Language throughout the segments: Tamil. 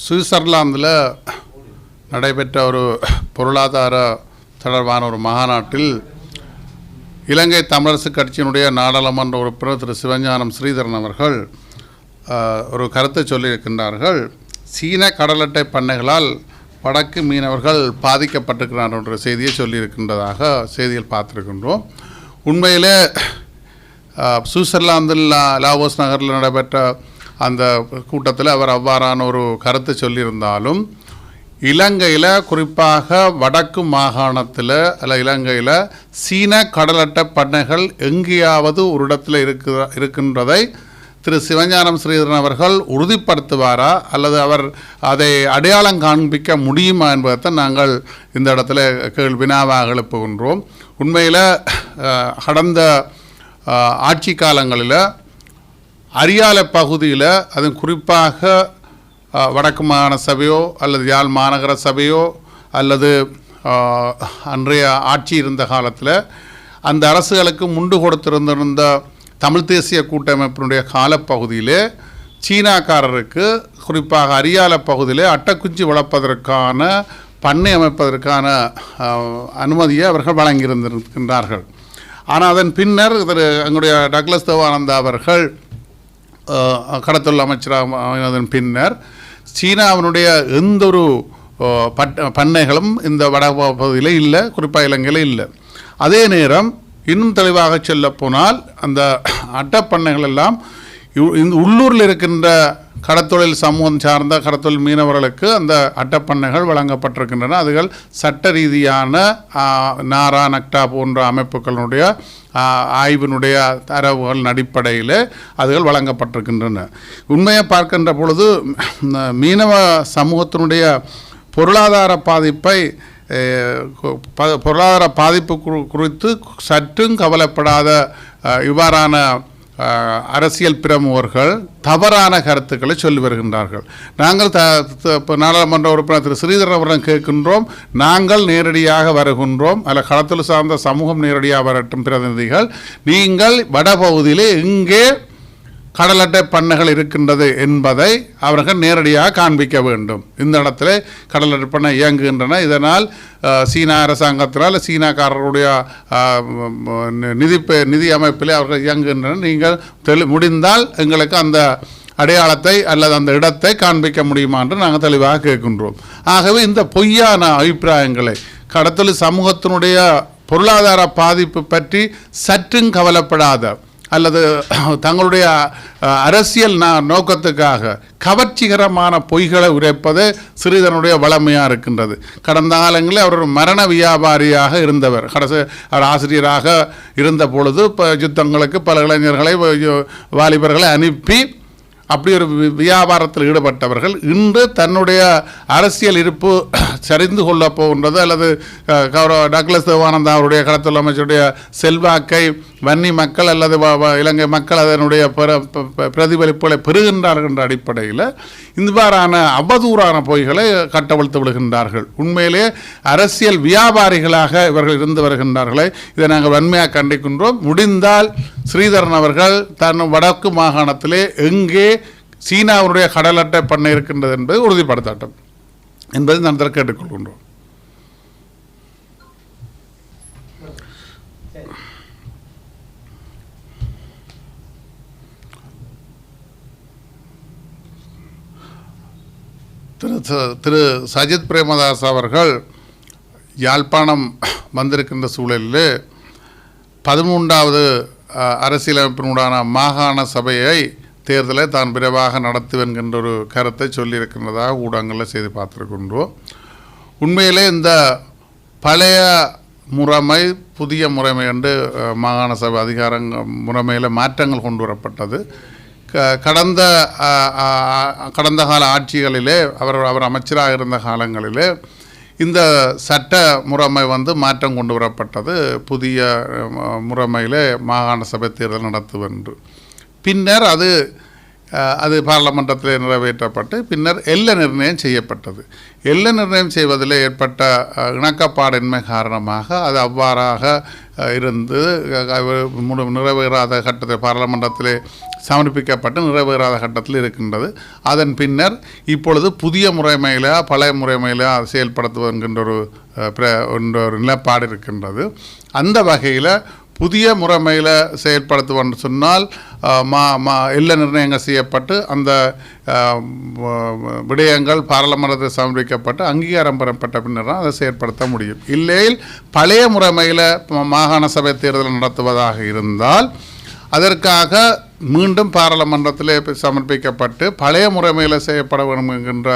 சுவிட்சர்லாந்தில் நடைபெற்ற ஒரு பொருளாதார தொடர்பான ஒரு மாநாட்டில் இலங்கை தமிழரசு கட்சியினுடைய நாடாளுமன்ற உறுப்பினர் திரு சிவஞானம் ஸ்ரீதரன் அவர்கள் ஒரு கருத்தை சொல்லியிருக்கின்றார்கள். சீன கடல் அட்டை பண்ணைகளால் வடக்கு மீனவர்கள் பாதிக்கப்பட்டிருக்கிறார் என்ற செய்தியை சொல்லியிருக்கின்றதாக செய்தியில் பார்த்துருக்கின்றோம். உண்மையிலே சுவிட்சர்லாந்தில் லாவோஸ் நகரில் நடைபெற்ற அந்த கூட்டத்தில் அவர் அவ்வாறான ஒரு கருத்தை சொல்லியிருந்தாலும் இலங்கையில் குறிப்பாக வடக்கு மாகாணத்தில் அல்ல இலங்கையில் சீன கடல் அட்டை பண்ணைகள் எங்கேயாவது ஒரு இடத்துல இருக்கின்றதை திரு சிவஞானம் ஸ்ரீதரன் அவர்கள் உறுதிப்படுத்துவாரா அல்லது அவர் அதை அடையாளம் காண்பிக்க முடியுமா என்பதை நாங்கள் இந்த இடத்துல வினாவாக எழுப்புகின்றோம். உண்மையில் கடந்த ஆட்சி காலங்களில் அரியாலை பகுதியில் அது குறிப்பாக வடக்கு மாகாண சபையோ அல்லது யாழ் மாநகர சபையோ அல்லது அன்றைய ஆட்சி இருந்த காலத்தில் அந்த அரசுகளுக்கு முண்டு கொடுத்திருந்த தமிழ் தேசிய கூட்டமைப்பினுடைய காலப்பகுதியிலே சீனாக்காரருக்கு குறிப்பாக அரியாலை பகுதியிலே அட்டைக்குச்சி வளர்ப்பதற்கான பண்ணை அமைப்பதற்கான அனுமதியை அவர்கள் வழங்கியிருந்திருக்கின்றார்கள். ஆனால் அதன் பின்னர் எங்களுடைய டக்ளஸ் தேவானந்தா அவர்கள் கடத்தொழில் அமைச்சராக பின்னர் சீனாவினுடைய எந்த ஒரு பண்ணைகளும் இந்த வட பகுதியில் இல்லை, குறிப்பாக இலங்கையில் இல்லை. அதே நேரம் இன்னும் தெளிவாக சொல்ல போனால் அந்த அட்டைப்பண்ணைகள் எல்லாம் உள்ளூரில் இருக்கின்ற கடத்தொழில் சமூகம் சார்ந்த கடத்தொழில் மீனவர்களுக்கு அந்த அட்டைப்பண்ணைகள் வழங்கப்பட்டிருக்கின்றன. அதுகள் சட்ட ரீதியான நாரா நக்டா போன்ற அமைப்புகளுடைய ஆய்வினுடைய தரவுகளின் அடிப்படையில் அதுகள் வழங்கப்பட்டிருக்கின்றன. உண்மையை பார்க்கின்ற பொழுது மீனவ சமூகத்தினுடைய பொருளாதார பாதிப்பு குறித்து சற்றும் கவலைப்படாத இவ்வாறான அரசியல் பிரமுகர்கள் தவறான கருத்துக்களை சொல்லி வருகின்றார்கள். நாங்கள் நாடாளுமன்ற உறுப்பினர் திரு ஸ்ரீதரன் அவர்கள் கேட்கின்றோம், நாங்கள் நேரடியாக வருகின்றோம் அல்ல களத்தில் சார்ந்த சமூகம் நேரடியாக வரட்டும் பிரதிநிதிகள், நீங்கள் வடபகுதியிலே எங்கே கடல் அட்டை பண்ணைகள் இருக்கின்றது என்பதை அவர்கள் நேரடியாக காண்பிக்க வேண்டும். இந்த இடத்துல கடல் அட்டை பண்ணை இயங்குகின்றன, இதனால் சீனா அரசாங்கத்தினால் சீனாக்காரருடைய நிதி அமைப்பிலே அவர்கள் இயங்குகின்றன, நீங்கள் முடிந்தால் எங்களுக்கு அந்த அடையாளத்தை அல்லது அந்த இடத்தை காண்பிக்க முடியுமா என்று நாங்கள் தெளிவாக கேட்கின்றோம். ஆகவே இந்த பொய்யான அபிப்பிராயங்களை கடத்தொழில் சமூகத்தினுடைய பொருளாதார பாதிப்பு பற்றி சற்றும் கவலைப்படாத அல்லது தங்களுடைய அரசியல் நோக்கத்துக்காக கவர்ச்சிகரமான பொய்களை உரைப்பது ஸ்ரீதரனுடைய வளமையாக இருக்கின்றது. கடந்த காலங்களில் அவர் ஒரு மரண வியாபாரியாக இருந்தவர். அவர் ஆசிரியராக இருந்த பொழுது யுத்தங்களுக்கு பல இளைஞர்களை வாலிபர்களை அனுப்பி அப்படி ஒரு வியாபாரத்தில் ஈடுபட்டவர்கள் இன்று தன்னுடைய அரசியல் இருப்பு சரிந்து கொள்ள போகின்றது அல்லது டக்ளஸ் தேவானந்தா அவருடைய கடத்தொழில் அமைச்சருடைய செல்வாக்கை வன்னி மக்கள் அல்லது இலங்கை மக்கள் அதனுடைய பிரதிபலிப்புகளை பெறுகின்றார்கள் என்ற அடிப்படையில் இவ்வாறான அவதூறான பொய்களை கட்டவிழ்த்து விடுகின்றார்கள். உண்மையிலே அரசியல் வியாபாரிகளாக இவர்கள் இருந்து வருகின்றார்களே, இதை நாங்கள் வன்மையாக கண்டிக்கின்றோம். முடிந்தால் ஸ்ரீதரன் அவர்கள் தன் வடக்கு மாகாணத்திலே எங்கே சீனாவுடைய கடல் அட்டை பண்ணை இருக்கின்றது என்பதை உறுதிப்படுத்தட்டும் என்பதை நான் கேட்டுக்கொள்கின்றோம். திரு சஜித் பிரேமதாஸ் அவர்கள் யாழ்ப்பாணம் வந்திருக்கின்ற சூழலில் 13வது அரசியலமைப்பினுடான மாகாண சபையை தேர்தலை தான் விரைவாக நடத்துவேன் என்கின்ற ஒரு கருத்தை சொல்லியிருக்கின்றதாக ஊடகங்களில் செய்து பார்த்துருக்கின்றோம். உண்மையிலே இந்த பழைய முறைமை புதிய முறைமை என்று மாகாண சபை அதிகார முறைமையில் மாற்றங்கள் கொண்டு வரப்பட்டது. கடந்த கால ஆட்சிகளிலே அவர் அமைச்சராக இருந்த காலங்களிலே இந்த சட்ட முறைமை மாற்றம் கொண்டு வரப்பட்டது. புதிய முறைமையில் மாகாண சபை தேர்தல் நடத்துவென்று பின்னர் அது அது பாராளுமன்றத்தில் நிறைவேற்றப்பட்டு பின்னர் எல்லை நிர்ணயம் செய்யப்பட்டது. எல்லை நிர்ணயம் செய்வதில் ஏற்பட்ட இணக்கப்பாடின்மை காரணமாக அது அவ்வாறாக இருந்து நிறைவேறாத கட்டத்தில் பாராளுமன்றத்திலே சமர்ப்பிக்கப்பட்டு நிறைவேறாத கட்டத்தில் இருக்கின்றது. அதன் பின்னர் இப்பொழுது புதிய முறைமையில் பழைய முறைமையில் செயல்படுத்துவது என்கின்ற ஒரு நிலைப்பாடு இருக்கின்றது. அந்த வகையில் புதிய முறைமையில் செயல்படுத்துவோன்னு சொன்னால் எல்லை நிர்ணயங்கள் செய்யப்பட்டு அந்த விடயங்கள் பாராளுமன்றத்தில் சமர்ப்பிக்கப்பட்டு அங்கீகாரம் பெறப்பட்ட பின்னர் தான் அதை செயற்படுத்த முடியும். இல்லையில் பழைய முறைமையில் மாகாண சபை தேர்தல் நடத்துவதாக இருந்தால் அதற்காக மீண்டும் பாராளுமன்றத்திலே சமர்ப்பிக்கப்பட்டு பழைய முறைமையில் செய்யப்பட வேண்டும் என்கின்ற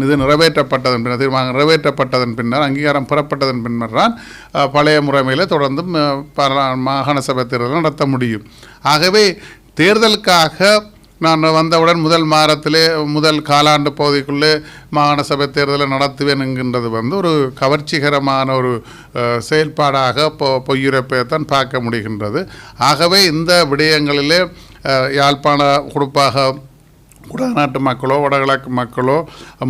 இது நிறைவேற்றப்பட்டதன் பின்னர் தீர்மானம் நிறைவேற்றப்பட்டதன் பின்னர் அங்கீகாரம் பெறப்பட்டதன் பின்னர் தான் பழைய முறைமையில் தொடர்ந்து மாகாண சபை தேர்தல் நடத்த முடியும். ஆகவே தேர்தலுக்காக நான் வந்தவுடன் முதல் காலாண்டு பகுதிக்குள்ளே மாகாண சபை தேர்தலை நடத்துவேன் என்கின்றது ஒரு கவர்ச்சிகரமான ஒரு செயல்பாடாக பொய்யுரைப்பைத்தான் பார்க்க முடிகின்றது. ஆகவே இந்த விடயங்களிலே யாழ்ப்பாண குறிப்பாக குடாநாட்டு மக்களோ வடகிழக்கு மக்களோ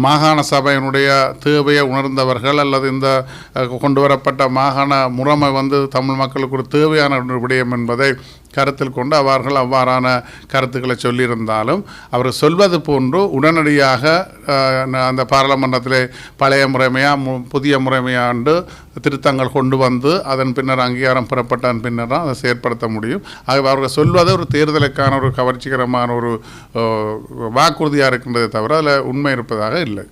மாகாண சபையினுடைய தேவையை உணர்ந்தவர்கள் அல்லது இந்த கொண்டு வரப்பட்ட மாகாண முறைமை தமிழ் மக்களுக்கு ஒரு தேவையான ஒரு விடயம் என்பதை கருத்தில் கொண்டு அவர்கள் அவ்வாறான கருத்துக்களை சொல்லியிருந்தாலும் அவர் சொல்வது போன்று உடனடியாக அந்த பாராளுமன்றத்திலே பழைய முறைமையாக புதிய முறைமையாண்டு திருத்தங்கள் கொண்டு வந்து அதன் பின்னர் அங்கீகாரம் பெறப்பட்டதன் பின்னர் தான் அதை செயற்படுத்த முடியும். ஆகவே அவர்கள் சொல்வது ஒரு தேர்தலுக்கான ஒரு கவர்ச்சிகரமான ஒரு வாக்குறுதியாக இருக்கின்றதை தவிர அதில் உண்மை இருப்பதாக இல்லை.